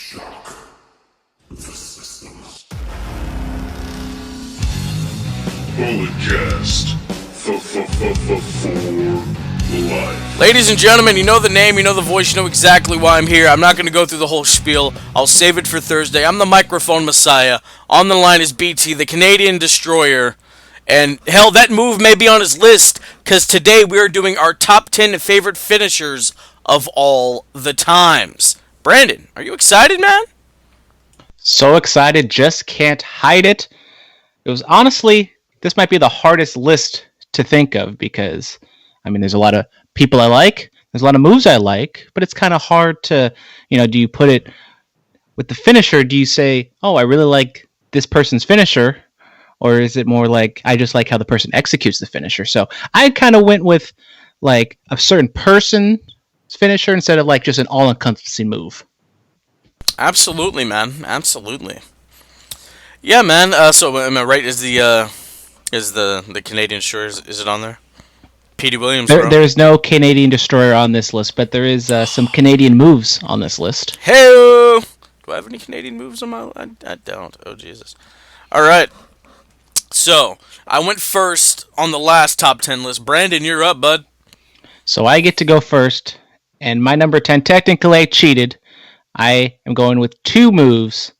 Podcast for life. Ladies and gentlemen, you know the name, you know the voice, you know exactly why I'm here. I'm not going to go through the whole spiel. I'll save it for Thursday. I'm the microphone messiah. On the line is BT, the Canadian Destroyer. And hell, that move may be on his list, because today we are doing our top 10 favorite finishers of all the times. Brandon, are you excited, man? So excited, just can't hide it. It was honestly, this might be the hardest list to think of because, there's a lot of people I like, there's a lot of moves I like, but it's kind of hard to, do you put it with the finisher? Do you say, oh, I really like this person's finisher? Or is it more like, I just like how the person executes the finisher? So I kind of went with like a certain person's finisher instead of like just an all-encompassing move. Absolutely, man. Absolutely. Yeah, man. So am I right? Is the Canadian Destroyer, is it on there? Petey Williams. There's no Canadian Destroyer on this list, but there is some Canadian moves on this list. Hey, do I have any Canadian moves on my? I don't. Oh Jesus. All right. So I went first on the last top 10 list. Brandon, you're up, bud. So I get to go first, and my number 10. Technically, I cheated. I am going with two moves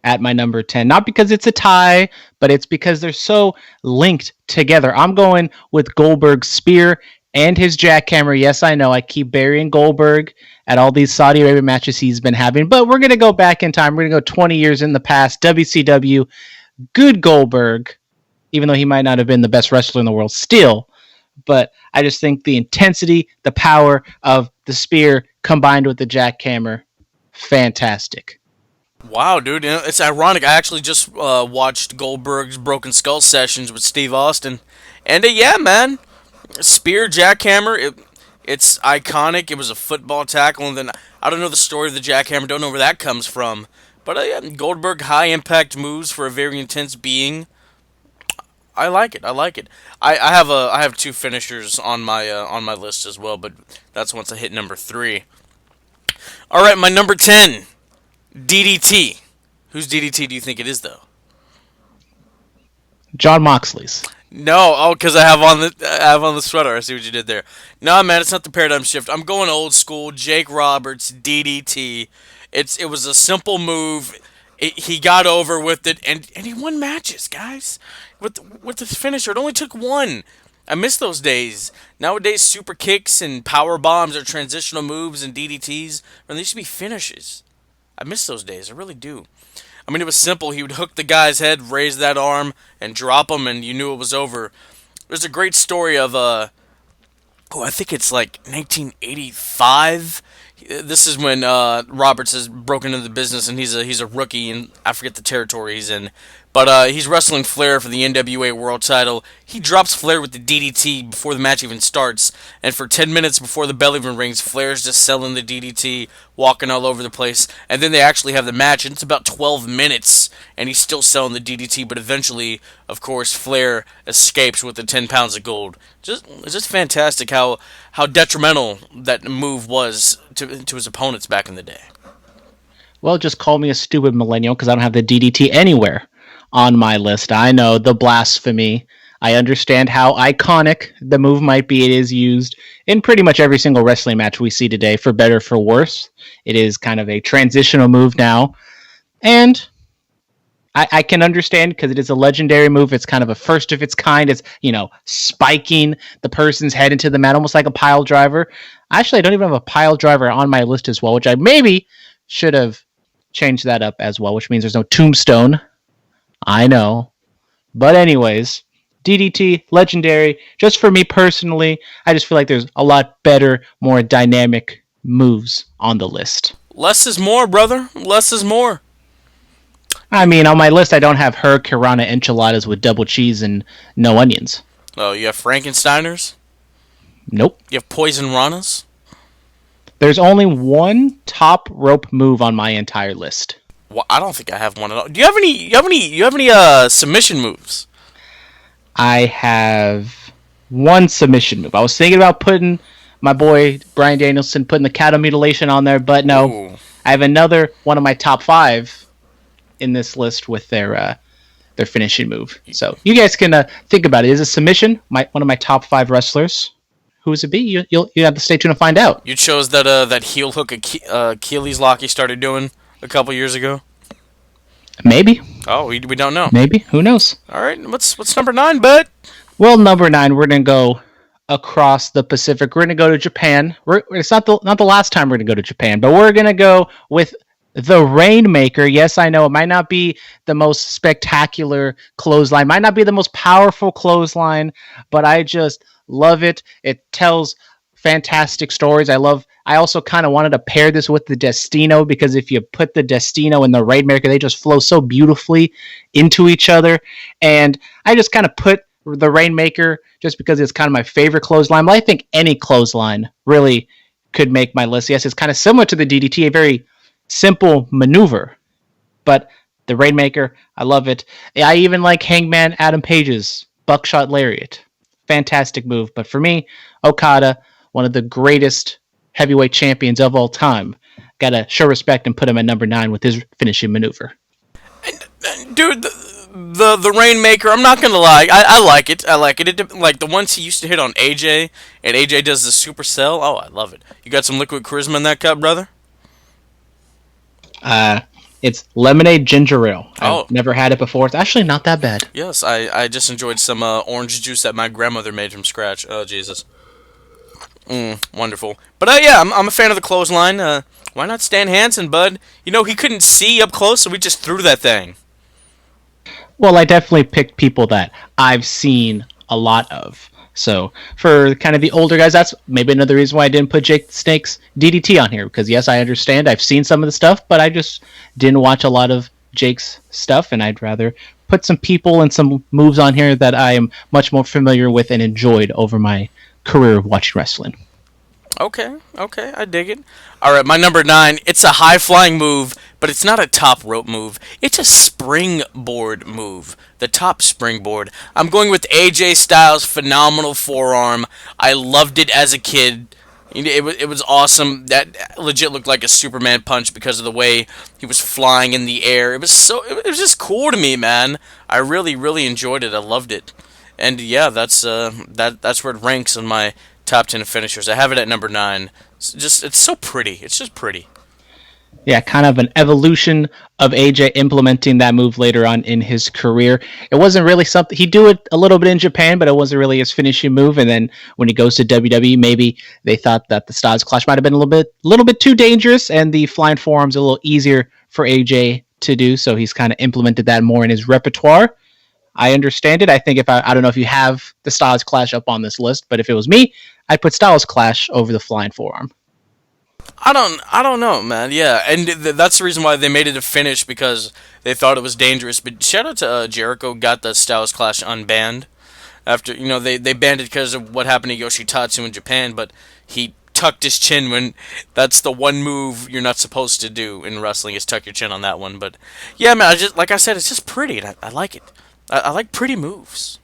at my number 10. Not because it's a tie, but it's because they're so linked together. I'm going with Goldberg's spear and his jackhammer. Yes, I know I keep burying Goldberg at all these Saudi Arabia matches he's been having, but we're going to go back in time. We're going to go 20 years in the past. WCW, good Goldberg, even though he might not have been the best wrestler in the world still. But I just think the intensity, the power of the spear combined with the jackhammer, fantastic. Wow, dude, it's ironic. I actually just watched Goldberg's Broken Skull sessions with Steve Austin, and yeah, man, spear, jackhammer, it's iconic. It was a football tackle, and then I don't know the story of the jackhammer, don't know where that comes from, but Goldberg high impact moves for a very intense being. I like it. I have two finishers on my list as well, but that's once I hit number 3. All right, my number 10. DDT. Whose DDT do you think it is, though? John Moxley's. No, because I have on the sweater. I see what you did there. No, man, it's not the paradigm shift. I'm going old school. Jake Roberts, DDT. It was a simple move. He got over with it, and he won matches, guys. With the finisher, it only took one. I miss those days. Nowadays, super kicks and power bombs are transitional moves and DDTs, and they used to be finishes. I miss those days. I really do. It was simple. He would hook the guy's head, raise that arm, and drop him, and you knew it was over. There's a great story of, I think it's like 1985. This is when Roberts has broken into the business, and he's a rookie, and I forget the territory he's in. But he's wrestling Flair for the NWA World Title. He drops Flair with the DDT before the match even starts. And for 10 minutes before the bell even rings, Flair's just selling the DDT, walking all over the place. And then they actually have the match, and it's about 12 minutes, and he's still selling the DDT. But eventually, of course, Flair escapes with the 10 pounds of gold. It's just fantastic how detrimental that move was to his opponents back in the day. Well, just call me a stupid millennial because I don't have the DDT anywhere on my list. I know, the blasphemy. I understand how iconic the move might be. It is used in pretty much every single wrestling match we see today, for better, for worse. It is kind of a transitional move now. And I can understand because it is a legendary move. It's kind of a first of its kind. It's, spiking the person's head into the mat, almost like a pile driver. Actually, I don't even have a pile driver on my list as well, which I maybe should have changed that up as well, which means there's no tombstone. I know. But anyways, DDT, legendary. Just for me personally, I just feel like there's a lot better, more dynamic moves on the list. Less is more, brother. Less is more. On my list, I don't have her Kirana enchiladas with double cheese and no onions. Oh, you have Frankensteiners? Nope. You have Poison Ranas? There's only one top rope move on my entire list. Well, I don't think I have one at all. Do you have any submission moves? I have one submission move. I was thinking about putting my boy Bryan Danielson putting the cattle mutilation on there, but no. Ooh. I have another one of my top 5 in this list with their finishing move. So you guys can think about it. Is a submission one of my top 5 wrestlers? Who is it be? You have to stay tuned to find out. You chose that heel hook Achilles lock he started doing a couple years ago. Maybe. Oh, we don't know. Maybe. Who knows? All right, what's number 9, bud? Well, number 9, we're gonna go across the Pacific. We're gonna go to Japan. It's not the last time we're gonna go to Japan, but we're gonna go with the Rainmaker. Yes, I know it might not be the most spectacular clothesline, might not be the most powerful clothesline, but I just love it. It tells fantastic stories. I also kind of wanted to pair this with the Destino, because if you put the Destino and the Rainmaker, they just flow so beautifully into each other. And I just kind of put the Rainmaker just because it's kind of my favorite clothesline. But I think any clothesline really could make my list. Yes, it's kind of similar to the DDT, a very simple maneuver, but the Rainmaker, I love it. I even like Hangman Adam Page's Buckshot Lariat. Fantastic move. But for me, Okada, one of the greatest heavyweight champions of all time, gotta show respect and put him at number 9 with his finishing maneuver. Dude, the Rainmaker, I'm not gonna lie, I like it. I like it. Like the ones he used to hit on AJ, and AJ does the supercell. Oh, I love it. You got some liquid charisma in that cup, brother? It's lemonade ginger ale. I've never had it before. It's actually not that bad. Yes, I just enjoyed some orange juice that my grandmother made from scratch. Oh, Jesus. Wonderful. But yeah, I'm a fan of the clothesline. Why not Stan Hansen, bud? You know, he couldn't see up close, so we just threw that thing. Well, I definitely picked people that I've seen a lot of. So for kind of the older guys, that's maybe another reason why I didn't put Jake the Snake's DDT on here. Because yes, I understand, I've seen some of the stuff, but I just didn't watch a lot of Jake's stuff, and I'd rather put some people and some moves on here that I am much more familiar with and enjoyed over my career of watching wrestling. Okay, I dig it. Alright, my number 9, it's a high-flying move, but it's not a top rope move. It's a springboard move. The top springboard. I'm going with AJ Styles' phenomenal forearm. I loved it as a kid. It was awesome. That legit looked like a Superman punch because of the way he was flying in the air. It was just cool to me, man. I really, really enjoyed it. I loved it. And yeah, that's where it ranks on my top 10 finishers. I have it at number 9. It's so pretty. It's just pretty. Yeah, kind of an evolution of AJ implementing that move later on in his career. It wasn't really something he'd do it a little bit in Japan, but it wasn't really his finishing move. And then when he goes to WWE, maybe they thought that the Styles Clash might have been a little bit too dangerous, and the flying forearms a little easier for AJ to do. So he's kind of implemented that more in his repertoire. I understand it. I think I don't know if you have the Styles Clash up on this list, but if it was me, I'd put Styles Clash over the flying forearm. I don't know, man. Yeah, and that's the reason why they made it a finish, because they thought it was dangerous. But shout out to Jericho, got the Styles Clash unbanned after they banned it because of what happened to Yoshitatsu in Japan. But he tucked his chin when that's the one move you're not supposed to do in wrestling, is tuck your chin on that one. But yeah, man, like I said, it's just pretty, and I like it. I like pretty moves.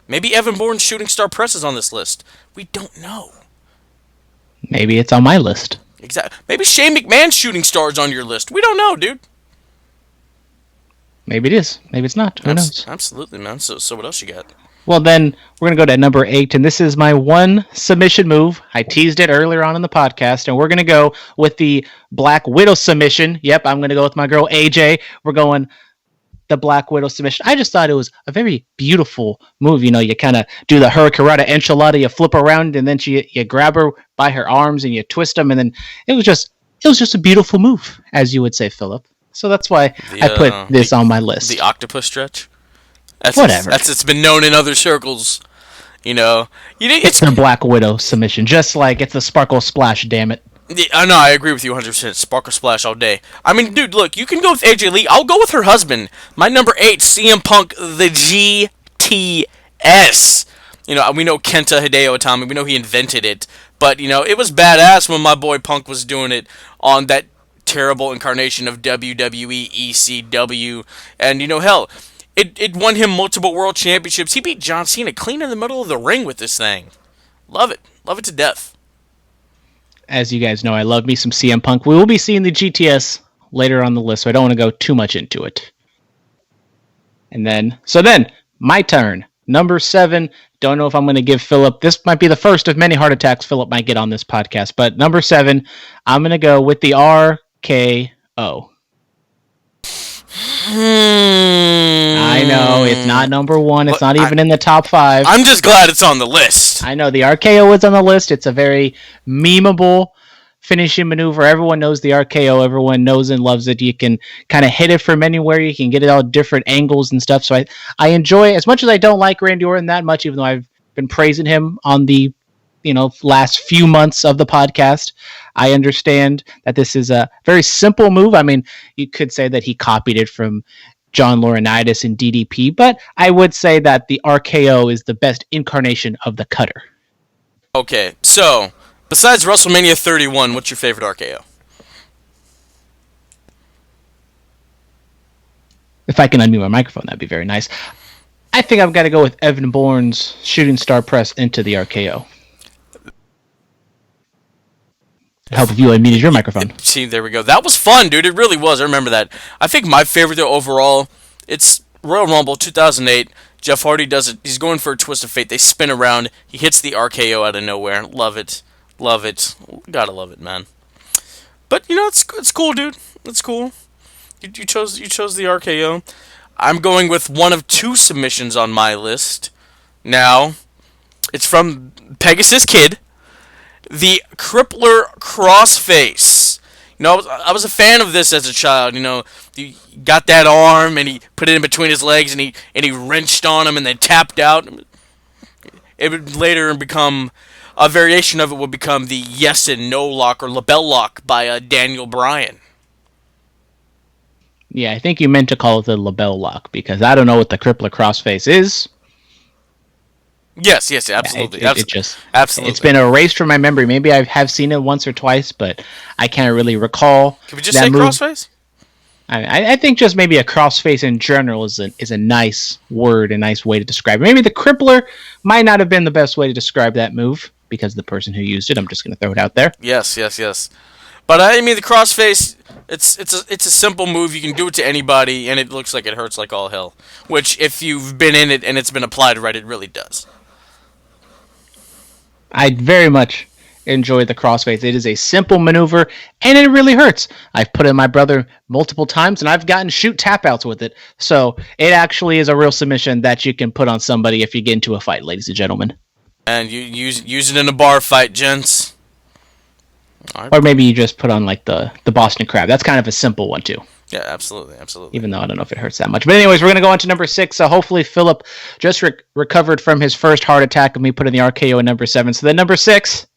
Maybe Evan Bourne's shooting star press is on this list. We don't know. Maybe it's on my list. Exactly. Maybe Shane McMahon's shooting star is on your list. We don't know, dude. Maybe it is. Maybe it's not. Who knows? Absolutely, man. So what else you got? Well, then we're going to go to number 8, and this is my one submission move. I teased it earlier on in the podcast, and we're going to go with the Black Widow submission. Yep, I'm going to go with my girl AJ. We're going the Black Widow submission. I just thought it was a very beautiful move. You know, you kind of do the Hurricanrana enchilada, you flip around, and then you grab her by her arms and you twist them, and then it was just a beautiful move, as you would say, Philip. So that's why I put this on my list. The octopus stretch. Whatever. It's been known in other circles. You know, it's the Black Widow submission, just like it's the Sparkle Splash. Damn it. Yeah, no, I agree with you 100%. Sparkle Splash all day. I mean, dude, look, you can go with AJ Lee. I'll go with her husband. My number 8, CM Punk, the GTS. You know, we know Kenta Hideo Itami. We know he invented it. But, you know, it was badass when my boy Punk was doing it on that terrible incarnation of WWE ECW. And, you know, hell, it won him multiple world championships. He beat John Cena clean in the middle of the ring with this thing. Love it. Love it to death. as you guys know, I love me some CM Punk. We will be seeing the GTS later on the list, so I don't want to go too much into it. And then, my turn. Number 7. Don't know if I'm going to give Phillip. This might be the first of many heart attacks Phillip might get on this podcast. But number 7, I'm going to go with the RKO. I know, it's not number 1. It's not even in the top 5. I'm just glad it's on the list. I know, the RKO is on the list. It's a very memeable finishing maneuver. Everyone knows the RKO. Everyone knows and loves it. You can kind of hit it from anywhere. You can get it all different angles and stuff. So I enjoy it. As much as I don't like Randy Orton that much, even though I've been praising him on the last few months of the podcast, I understand that this is a very simple move. I mean, you could say that he copied it from John Laurinaitis and DDP, but I would say that the RKO is the best incarnation of the cutter. Okay, so besides WrestleMania 31, what's your favorite RKO? If I can unmute my microphone, that'd be very nice. I think I've got to go with Evan Bourne's shooting star press into the RKO. Help if you unmuted your microphone. See, there we go. That was fun, dude. It really was. I remember that. I think my favorite though overall, it's Royal Rumble 2008. Jeff Hardy does it. He's going for a twist of fate. They spin around. He hits the RKO out of nowhere. Love it. Love it. Gotta love it, man. But it's cool, dude. It's cool. You chose the RKO. I'm going with one of 2 submissions on my list. Now, it's from Pegasus Kid. The Crippler Crossface. I was a fan of this as a child. He got that arm and he put it in between his legs and he wrenched on him and then tapped out. It would later become a variation of it would become the yes and no lock or label lock by Daniel Bryan. Yeah, I think you meant to call it the label lock because I don't know what the Crippler Crossface is. Yes, absolutely. Absolutely. It's been erased from my memory. Maybe I have seen it once or twice, but I can't really recall. Can we just say move. Crossface? I think just maybe a crossface in general is a nice word, a nice way to describe it. Maybe the Crippler might not have been the best way to describe that move because the person who used it. I'm just going to throw it out there. Yes. But I mean, the crossface, it's a simple move. You can do it to anybody, and it looks like it hurts like all hell. Which, if you've been in it and it's been applied right, it really does. I very much enjoy the crossface. It is a simple maneuver, and it really hurts. I've put it in my brother multiple times, and I've gotten shoot tap-outs with it. So it actually is a real submission that you can put on somebody if you get into a fight, ladies and gentlemen. And you use it in a bar fight, gents. Right. Or maybe you just put on like the Boston Crab. That's kind of a simple one, too. Yeah, absolutely. Even though I don't know if it hurts that much. But anyways, we're going to go on to number 6. So hopefully Phillip just recovered from his first heart attack of me putting the RKO in number 7. So then number 6,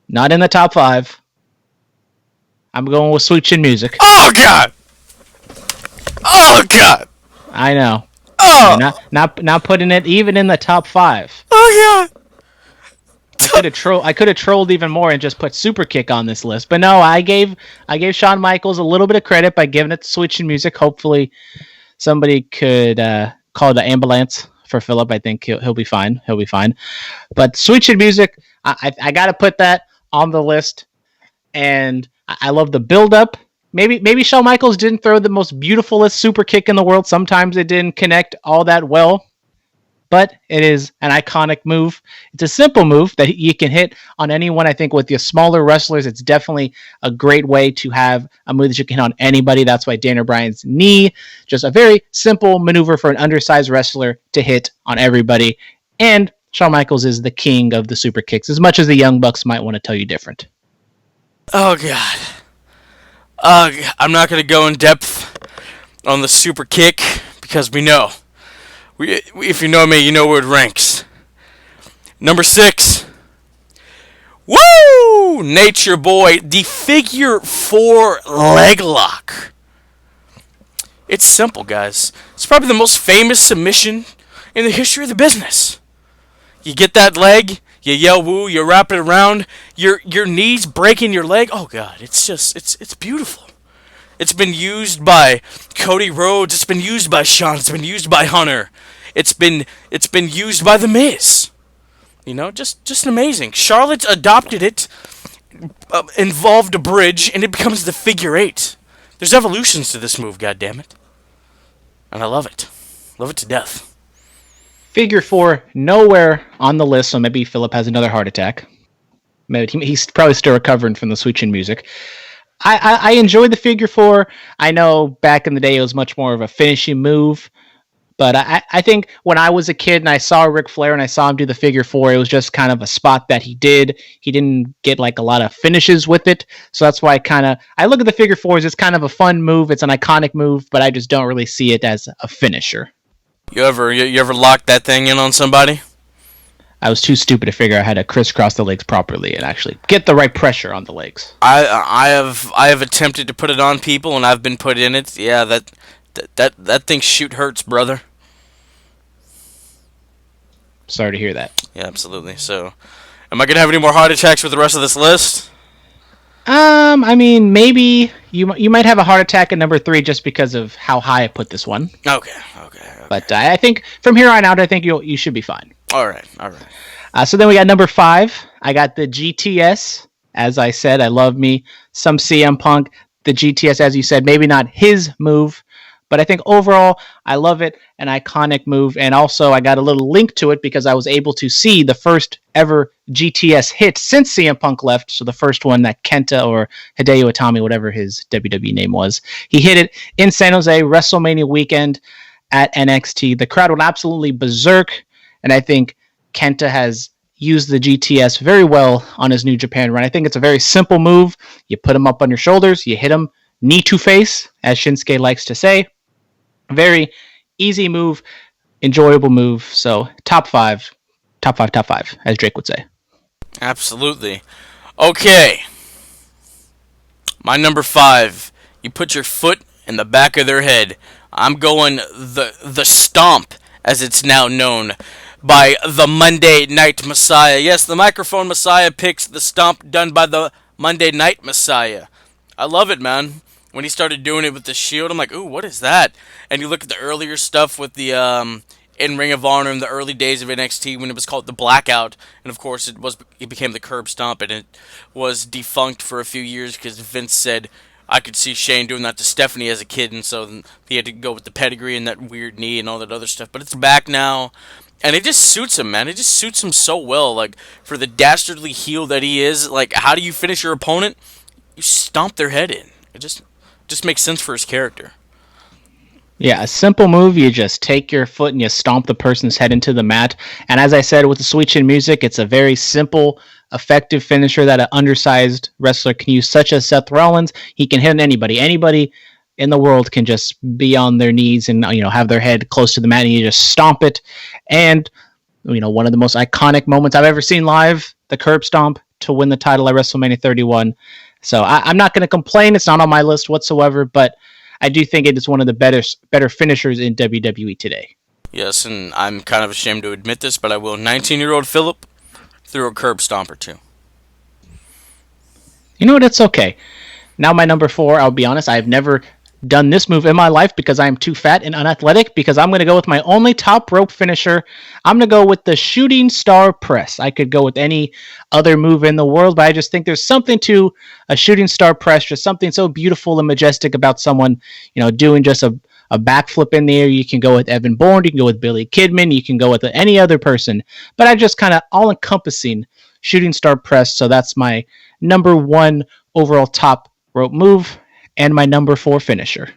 not in the top 5. I'm going with Sweet Chin Music. Oh, God! I know. Oh! Not putting it even in the top 5. Oh, God! I could have trolled even more and just put Super Kick on this list, but no, I gave Shawn Michaels a little bit of credit by giving it to Sweet Chin Music. Hopefully, somebody could call the ambulance for Phillip. I think he'll be fine. But Sweet Chin Music, I got to put that on the list, and I love the build up. Maybe Shawn Michaels didn't throw the most beautifulest Super Kick in the world. Sometimes it didn't connect all that well. But it is an iconic move. It's a simple move that you can hit on anyone. I think with the smaller wrestlers, it's definitely a great way to have a move that you can hit on anybody. That's why Daniel Bryan's knee, just a very simple maneuver for an undersized wrestler to hit on everybody. And Shawn Michaels is the king of the super kicks, as much as the Young Bucks might want to tell you different. Oh, God. I'm not going to go in depth on the super kick because we know. If you know me, you know where it ranks. Number 6. Woo! Nature Boy, the figure 4 leg lock. It's simple, guys. It's probably the most famous submission in the history of the business. You get that leg, you yell woo, you wrap it around, your knees breaking your leg. Oh, God, it's beautiful. It's been used by Cody Rhodes. It's been used by Shawn. It's been used by Hunter. It's been used by The Miz. Just amazing. Charlotte adopted it. involved a bridge, and it becomes the figure eight. There's evolutions to this move, goddammit. And I love it. Love it to death. Figure four, nowhere on the list, so maybe Phillip has another heart attack. Maybe he's probably still recovering from the switching music. I enjoy the figure four. I know back in the day it was much more of a finishing move, but I think when I was a kid and I saw Ric Flair and I saw him do the figure four, it was just kind of a spot that he did. He didn't get like a lot of finishes with it, so that's why I look at the figure four as it's kind of a fun move. It's an iconic move, but I just don't really see it as a finisher. You ever lock that thing in on somebody? I was too stupid to figure out how to crisscross the legs properly and actually get the right pressure on the legs. I have attempted to put it on people and I've been put in it. Yeah, that thing shoot hurts, brother. Sorry to hear that. Yeah, absolutely. So, am I gonna have any more heart attacks with the rest of this list? I mean, maybe you might have a heart attack at number 3 just because of how high I put this one. Okay. But I think from here on out, I think you should be fine. All right. So then we got number 5. I got the GTS. As I said, I love me some CM Punk. The GTS, as you said, maybe not his move, but I think overall, I love it. An iconic move. And also, I got a little link to it because I was able to see the first ever GTS hit since CM Punk left. So the first one that Kenta or Hideo Itami, whatever his WWE name was, he hit it in San Jose, WrestleMania weekend at NXT. The crowd went absolutely berserk. And I think Kenta has used the GTS very well on his New Japan run. I think it's a very simple move. You put him up on your shoulders, you hit him knee to face, as Shinsuke likes to say. Very easy move, enjoyable move. So top five, as Drake would say. Absolutely. Okay. My number 5. You put your foot in the back of their head. I'm going the stomp, as it's now known, by the Monday Night Messiah. Yes, the Microphone Messiah picks the stomp done by the Monday Night Messiah. I love it, man. When he started doing it with the Shield, I'm like, ooh, what is that? And you look at the earlier stuff with the in Ring of Honor in the early days of NXT when it was called the Blackout, and of course it became the Curb Stomp, and it was defunct for a few years because Vince said, I could see Shane doing that to Stephanie as a kid, and so he had to go with the pedigree and that weird knee and all that other stuff. But it's back now, and it just suits him, man. It just suits him so well. Like, for the dastardly heel that he is, like, how do you finish your opponent? You stomp their head in. It just makes sense for his character. Yeah, a simple move. You just take your foot and you stomp the person's head into the mat. And as I said, with the switch-in music, it's a very simple, effective finisher that an undersized wrestler can use, such as Seth Rollins. He can hit anybody. Anybody in the world can just be on their knees and have their head close to the mat, and you just stomp it. And one of the most iconic moments I've ever seen live, the curb stomp to win the title at WrestleMania 31. So I'm not going to complain. It's not on my list whatsoever, but I do think it is one of the better finishers in WWE today. Yes, and I'm kind of ashamed to admit this, but I will. 19-year-old Phillip threw a curb stomp or two. You know what? It's okay. Now my number 4, I'll be honest, I've never done this move in my life because I'm too fat and unathletic, because I'm going to go with my only top rope finisher. I'm going to go with the shooting star press. I could go with any other move in the world, but I just think there's something to a shooting star press, just something so beautiful and majestic about someone, doing just a backflip in the air. You can go with Evan Bourne, you can go with Billy Kidman, you can go with any other person, but I just kind of all-encompassing shooting star press, so that's my number 1 overall top rope move. And my number 4 finisher.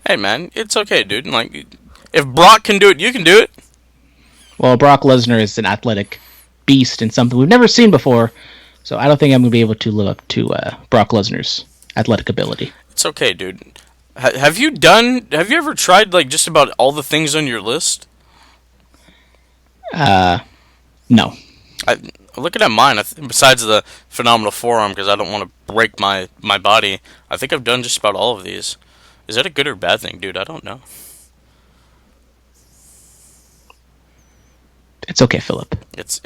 Hey, man, it's okay, dude. Like, if Brock can do it, you can do it. Well, Brock Lesnar is an athletic beast and something we've never seen before, so I don't think I'm going to be able to live up to Brock Lesnar's athletic ability. It's okay, dude. Have you ever tried, like, just about all the things on your list? No. Looking at mine, besides the phenomenal forearm, because I don't want to break my body, I think I've done just about all of these. Is that a good or bad thing, dude? I don't know. It's okay, Phillip. It's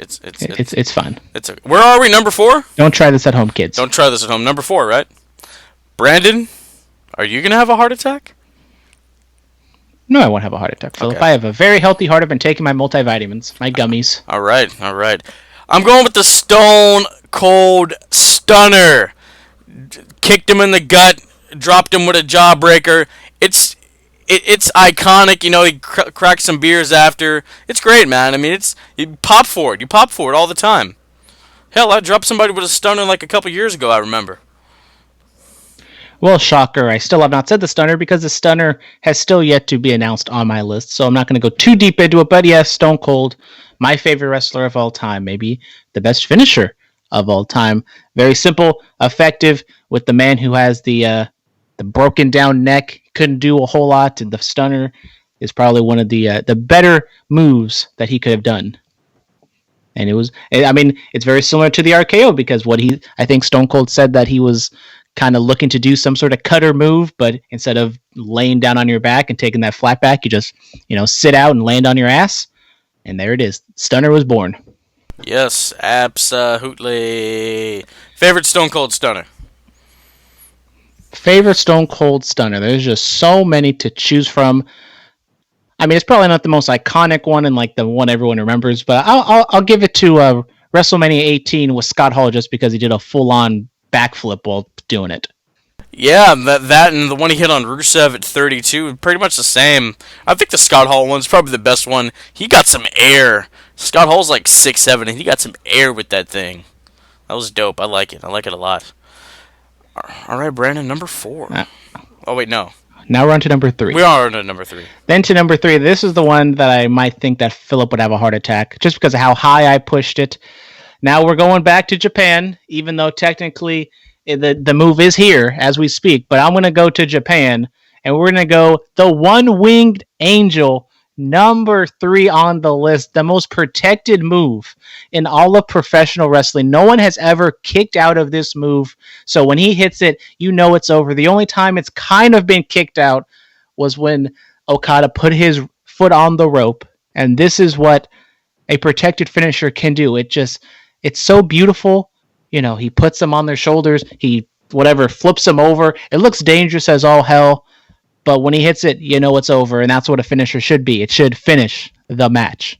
fine. It's okay. Where are we? Number 4? Don't try this at home, kids. Don't try this at home. Number 4, right? Brandon, are you gonna have a heart attack? No, I won't have a heart attack, Phillip. Okay. I have a very healthy heart. I've been taking my multivitamins, my gummies. All right. I'm going with the Stone Cold Stunner. Kicked him in the gut, dropped him with a jawbreaker. It's iconic. You know, he cracked some beers after. It's great, man. I mean, you pop for it. You pop for it all the time. Hell, I dropped somebody with a stunner like a couple years ago, I remember. Well, shocker, I still have not said the stunner because the stunner has still yet to be announced on my list, so I'm not going to go too deep into it. But yes, Stone Cold, my favorite wrestler of all time, maybe the best finisher of all time. Very simple, effective, with the man who has the broken down neck, couldn't do a whole lot, and the stunner is probably one of the better moves that he could have done. And it's very similar to the RKO because I think Stone Cold said that he was kind of looking to do some sort of cutter move, but instead of laying down on your back and taking that flat back, you just, sit out and land on your ass. And there it is. Stunner was born. Yes, absolutely. Favorite Stone Cold Stunner? Favorite Stone Cold Stunner. There's just so many to choose from. I mean, it's probably not the most iconic one and like the one everyone remembers, but I'll give it to WrestleMania 18 with Scott Hall just because he did a full-on backflip while doing it. Yeah, that and the one he hit on Rusev at 32, pretty much the same. I think the Scott Hall one's probably the best one. He got some air. Scott Hall's like 6'7", and he got some air with that thing. That was dope. I like it. I like it a lot. All right, Brandon, number 4. Oh, wait, no. Now we're on to number 3. We are on to number 3. Then to number 3. This is the one that I might think that Phillip would have a heart attack just because of how high I pushed it. Now we're going back to Japan, even though technically the move is here as we speak. But I'm going to go to Japan, and we're going to go the One-Winged Angel, number 3 on the list. The most protected move in all of professional wrestling. No one has ever kicked out of this move. So when he hits it, you know it's over. The only time it's kind of been kicked out was when Okada put his foot on the rope. And this is what a protected finisher can do. It's so beautiful. He puts them on their shoulders. He flips them over. It looks dangerous as all hell. But when he hits it, you know it's over. And that's what a finisher should be. It should finish the match.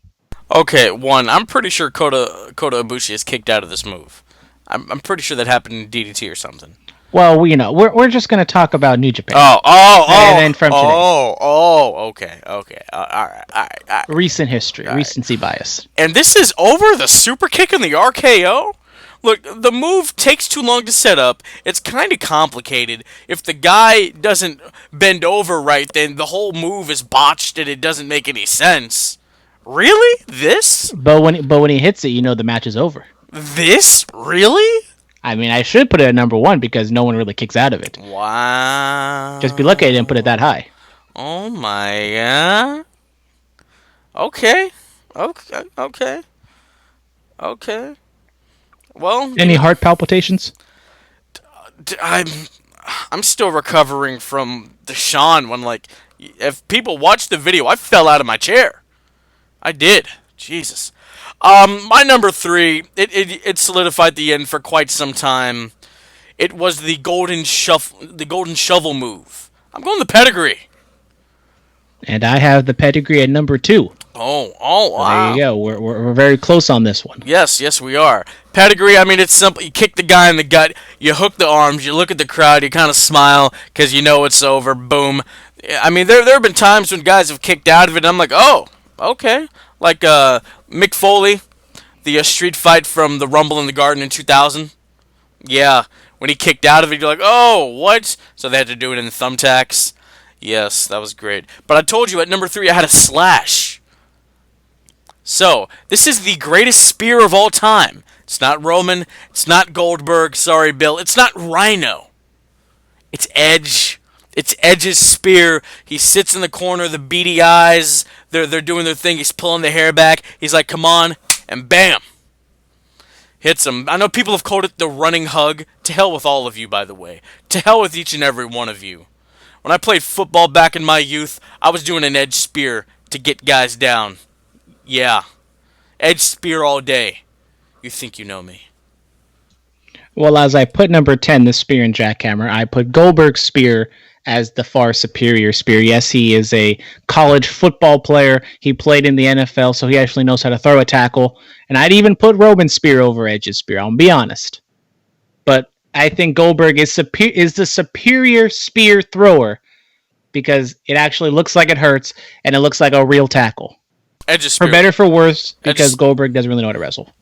Okay, I'm pretty sure Kota Ibushi is kicked out of this move. I'm pretty sure that happened in DDT or something. Well, we're just going to talk about New Japan. Oh, and then from today. Okay. All right. Recent history, recency bias. And this is over the super kick and the RKO? Look, the move takes too long to set up. It's kind of complicated. If the guy doesn't bend over right, then the whole move is botched and it doesn't make any sense. Really? This? But when he hits it, the match is over. This? Really? I mean, I should put it at number 1 because no one really kicks out of it. Wow. Just be lucky I didn't put it that high. Oh my god. Okay. Well, any heart palpitations? I'm still recovering from the Sean one. Like, if people watch the video, I fell out of my chair. I did. Jesus. My number 3, it solidified the end for quite some time. It was the golden shovel move. I'm going the pedigree. And I have the pedigree at number 2. Oh, wow. There you go. We're very close on this one. Yes, we are. Pedigree, I mean, it's simple. You kick the guy in the gut, you hook the arms, you look at the crowd, you kind of smile because you know it's over. Boom. I mean, there have been times when guys have kicked out of it, and I'm like, oh, okay. Like Mick Foley, the street fight from the Rumble in the Garden in 2000. Yeah, when he kicked out of it, you're like, oh, what? So they had to do it in thumbtacks. Yes, that was great. But I told you at number 3 I had a slash. So, this is the greatest spear of all time. It's not Roman. It's not Goldberg. Sorry, Bill. It's not Rhino. It's Edge. It's Edge's spear. He sits in the corner, the beady eyes. They're doing their thing. He's pulling the hair back. He's like, come on. And bam. Hits him. I know people have called it the running hug. To hell with all of you, by the way. To hell with each and every one of you. When I played football back in my youth, I was doing an Edge spear to get guys down. Yeah. Edge spear all day. You think you know me. Well, as I put number 10, the spear and jackhammer, I put Goldberg's spear as the far superior spear. Yes, he is a college football player. He played in the NFL, so he actually knows how to throw a tackle. And I'd even put Roman's spear over Edge's spear. I'll be honest. but I think Goldberg is the superior spear thrower because it actually looks like it hurts and it looks like a real tackle. Edge's For spear. better for worse, because Goldberg doesn't really know how to wrestle.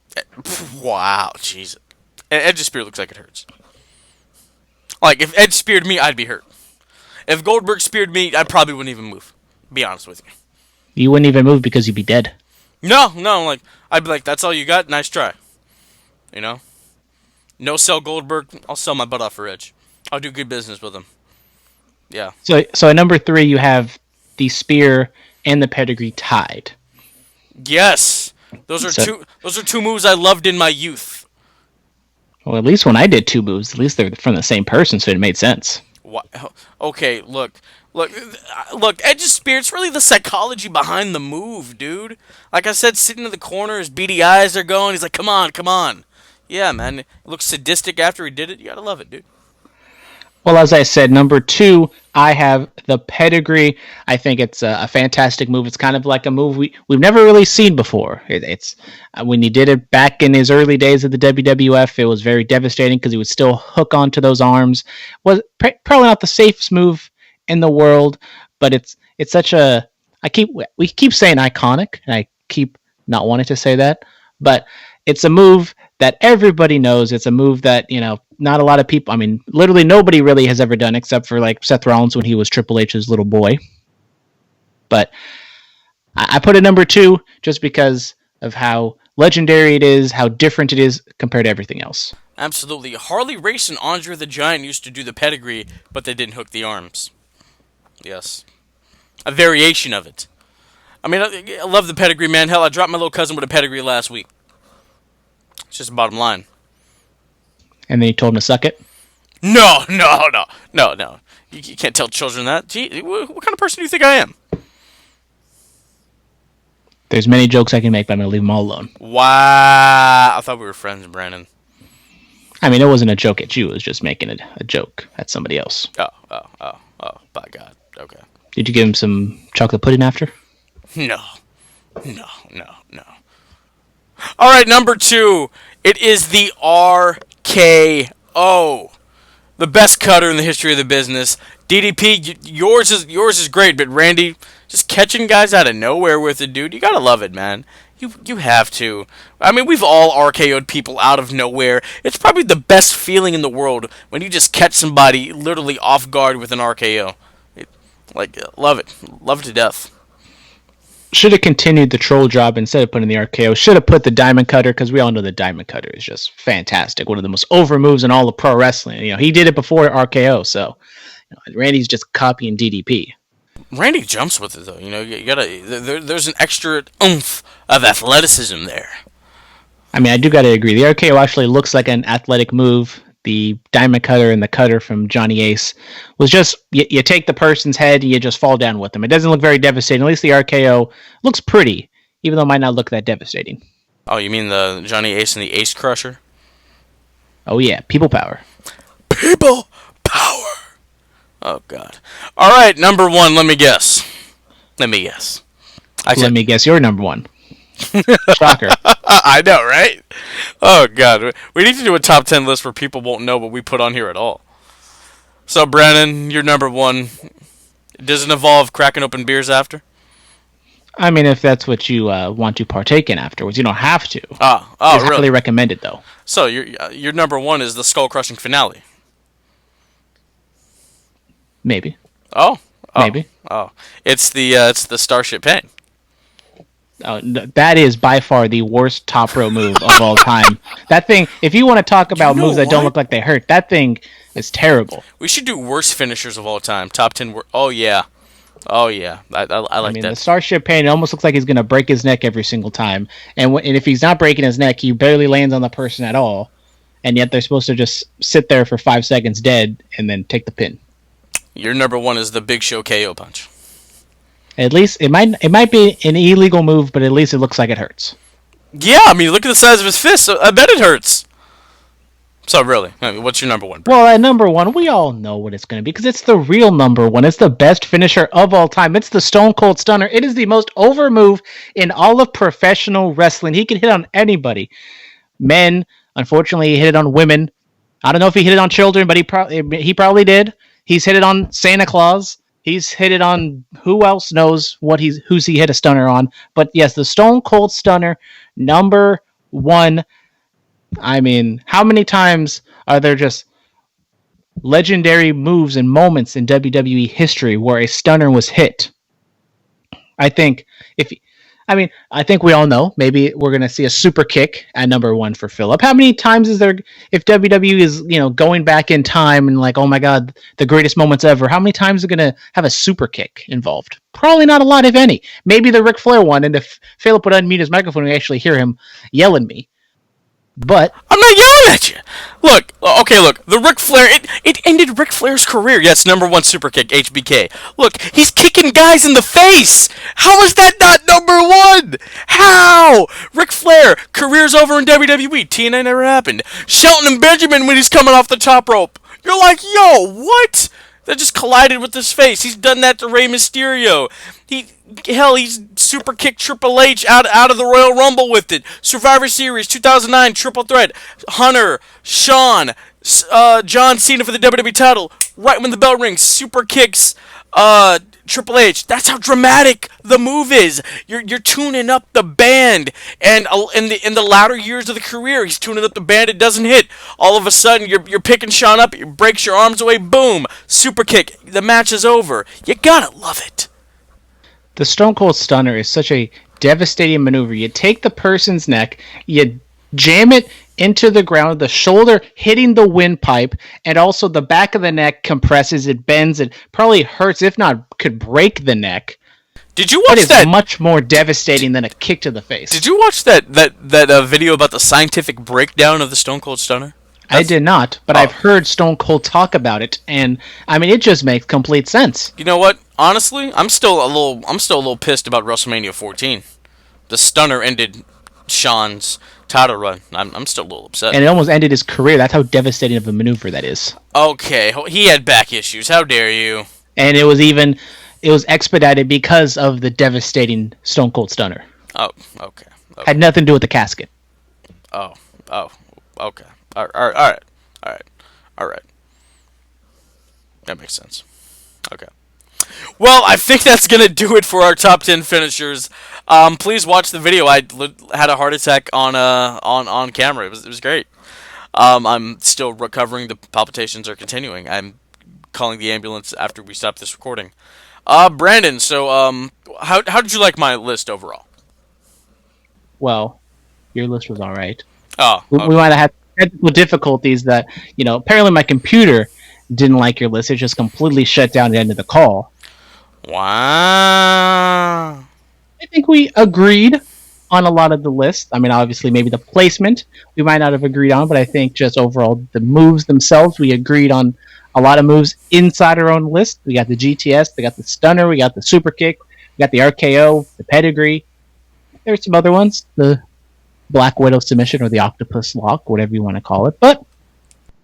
Wow, Jesus. Edge's spear looks like it hurts. Like, if Edge speared me, I'd be hurt. If Goldberg speared me, I probably wouldn't even move. Be honest with you. You wouldn't even move because you'd be dead. No, like, I'd be like, that's all you got? Nice try. You know? No sell Goldberg, I'll sell my butt off for Edge. I'll do good business with him. Yeah. So at number 3, you have the spear and the pedigree tied. Yes. Those are two moves I loved in my youth. Well, at least when I did 2 moves, at least they're from the same person, so it made sense. What? Okay, look, Edge's spear, it's really the psychology behind the move, dude. Like I said, sitting in the corner, his beady eyes are going, he's like, come on. Yeah, man, it looks sadistic after he did it, you gotta love it, dude. Well, as I said, number 2, I have the pedigree. I think it's a fantastic move. It's kind of like a move we've never really seen before. It's when he did it back in his early days of the WWF, it was very devastating because he would still hook onto those arms. Was probably not the safest move in the world, but it's such a we keep saying iconic, and I keep not wanting to say that, but it's a move that everybody knows. It's a move that, not a lot of people, I mean, literally nobody really has ever done except for like Seth Rollins when he was Triple H's little boy. But I put it number 2 just because of how legendary it is, how different it is compared to everything else. Absolutely. Harley Race and Andre the Giant used to do the pedigree, but they didn't hook the arms. Yes. A variation of it. I mean, I love the pedigree, man. Hell, I dropped my little cousin with a pedigree last week. It's just the bottom line. And then you told him to suck it? No. You can't tell children that. Gee, what kind of person do you think I am? There's many jokes I can make, but I'm going to leave them all alone. Wow. I thought we were friends, Brandon. I mean, it wasn't a joke at you. It was just making a joke at somebody else. Oh, by God. Okay. Did you give him some chocolate pudding after? No. All right, number 2. It is the RKO. The best cutter in the history of the business. DDP, yours is great, but Randy, just catching guys out of nowhere with it, dude. You gotta love it, man. You have to. I mean, we've all RKO'd people out of nowhere. It's probably the best feeling in the world when you just catch somebody literally off guard with an RKO. Love it. Love it to death. Should have continued the troll job instead of putting the RKO. Should have put the Diamond Cutter, because we all know the Diamond Cutter is just fantastic. One of the most over moves in all of pro wrestling. He did it before RKO, so Randy's just copying DDP. Randy jumps with it though. You gotta. There's an extra oomph of athleticism there. I mean, I do gotta agree. The RKO actually looks like an athletic move. The Diamond Cutter and the Cutter from Johnny Ace was just, you take the person's head and you just fall down with them. It doesn't look very devastating. At least the RKO looks pretty, even though it might not look that devastating. Oh, you mean the Johnny Ace and the Ace Crusher? Oh yeah, people power. People power! Oh, God. All right, number 1, let me guess. Let me guess you're number 1. Shocker. I know, right? Oh, God. We need to do a top 10 list where people won't know what we put on here at all. So, Brandon, you're number 1. Does it involve cracking open beers after? I mean, if that's what you want to partake in afterwards, you don't have to. Oh, it's really? Highly recommended, though. So, your number 1 is the skull-crushing finale. Maybe. Oh. Maybe. Oh. It's the Starship Pain. Oh, that is by far the worst top row move of all time. That thing, if you want to talk about moves that don't look like they hurt, that thing is terrible. We should do worst finishers of all time. Top 10 Oh, yeah. I like that. The Starship Pain, it almost looks like he's going to break his neck every single time. And if he's not breaking his neck, he barely lands on the person at all. And yet they're supposed to just sit there for 5 seconds dead and then take the pin. Your number 1 is the Big Show KO punch. At least it might be an illegal move, but at least it looks like it hurts. Yeah, I mean, look at the size of his fist. I bet it hurts. So really, I mean, what's your number 1? Well, at number 1, we all know what it's going to be because it's the real number 1. It's the best finisher of all time. It's the Stone Cold Stunner. It is the most over move in all of professional wrestling. He can hit on anybody. Men, unfortunately, he hit it on women. I don't know if he hit it on children, but he probably did. He's hit it on Santa Claus. He's hit it on who else knows who's he hit a stunner on. But yes, the Stone Cold Stunner, number one. I mean, how many times are there just legendary moves and moments in WWE history where a stunner was hit? I think if I think we all know maybe we're going to see a super kick at number 1 for Phillip. How many times is there if WWE is, going back in time and like, oh my god, the greatest moments ever, how many times are going to have a super kick involved? Probably not a lot, if any. Maybe the Ric Flair one, and if Phillip would unmute his microphone, we actually hear him yell at me. But I'm not yelling at you. Look, the Ric Flair, it ended Ric Flair's career. Yes, number 1 super kick, HBK. Look, he's kicking guys in the face. How is that not number 1? How? Ric Flair, career's over in WWE. TNA never happened. Shelton and Benjamin when he's coming off the top rope. You're like, yo, what? That just collided with his face. He's done that to Rey Mysterio. He's super kicked Triple H out of the Royal Rumble with it. Survivor Series 2009 Triple Threat. Hunter, Shawn, John Cena for the WWE title. Right when the bell rings, super kicks Triple H. That's how dramatic the move is. You're tuning up the band, and in the latter years of the career, he's tuning up the band. It doesn't hit. All of a sudden, you're picking Shawn up. He breaks your arms away. Boom, super kick. The match is over. You gotta love it. The Stone Cold Stunner is such a devastating maneuver. You take the person's neck, you jam it into the ground, the shoulder hitting the windpipe, and also the back of the neck compresses, it bends, it probably hurts, if not could break the neck. Did you watch that? That is much more devastating than a kick to the face. Did you watch that video about the scientific breakdown of the Stone Cold Stunner? I did not, but I've heard Stone Cold talk about it, and I mean, it just makes complete sense. You know what? Honestly, I'm still a little pissed about WrestleMania 14. The Stunner ended Shawn's title run. I'm still a little upset. And it almost ended his career. That's how devastating of a maneuver that is. Okay, he had back issues. How dare you? And it was expedited because of the devastating Stone Cold Stunner. Oh, okay. Had nothing to do with the casket. Oh, okay. All right. That makes sense. Okay. Well, I think that's going to do it for our top 10 finishers. Please watch the video. I had a heart attack on camera. It was great. I'm still recovering. The palpitations are continuing. I'm calling the ambulance after we stop this recording. Brandon, so how did you like my list overall? Well, your list was all right. Oh, okay. We might have had technical difficulties that, apparently my computer didn't like your list. It just completely shut down at the end of the call. Wow. I think we agreed on a lot of the list. I mean, obviously, maybe the placement we might not have agreed on, but I think just overall the moves themselves, we agreed on a lot of moves inside our own list. We got the GTS, we got the Stunner, we got the Super Kick, we got the RKO, the Pedigree. There's some other ones, the Black Widow submission or the Octopus Lock, whatever you want to call it. But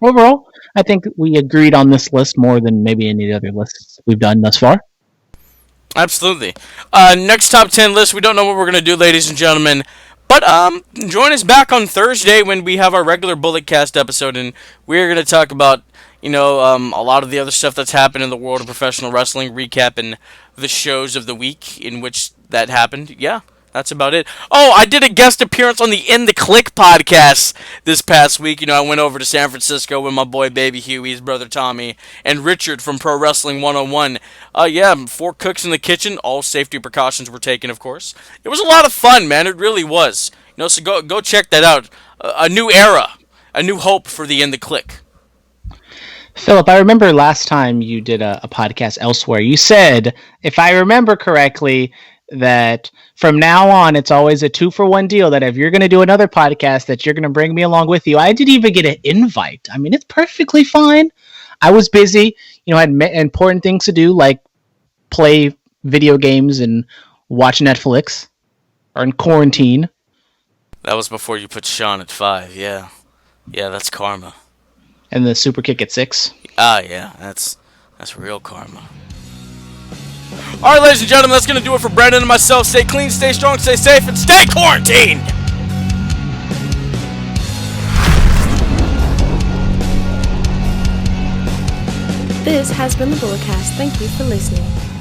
overall, I think we agreed on this list more than maybe any of the other lists we've done thus far. Absolutely. Next top 10 list, we don't know what we're going to do, ladies and gentlemen. But join us back on Thursday when we have our regular Bullet Cast episode, and we're going to talk about, a lot of the other stuff that's happened in the world of professional wrestling, recapping the shows of the week in which that happened. Yeah. That's about it. Oh, I did a guest appearance on the In the Click podcast this past week. I went over to San Francisco with my boy Baby Huey, his brother Tommy, and Richard from Pro Wrestling 101. 4 cooks in the kitchen. All safety precautions were taken, of course. It was a lot of fun, man. It really was. So go check that out. A new era, a new hope for the In the Click. Phillip, I remember last time you did a podcast elsewhere. You said, if I remember correctly, that from now on it's always a 2-for-1 deal, that if you're going to do another podcast that you're going to bring me along with you. I didn't even get an invite. I mean, it's perfectly fine. I was busy, I had important things to do, like play video games and watch Netflix, or in quarantine. That was before you put Shawn at 5. Yeah, that's karma. And the Super Kick at 6. Yeah, that's real karma. All right, ladies and gentlemen, that's going to do it for Brandon and myself. Stay clean, stay strong, stay safe, and stay quarantined! This has been the Bulletcast. Thank you for listening.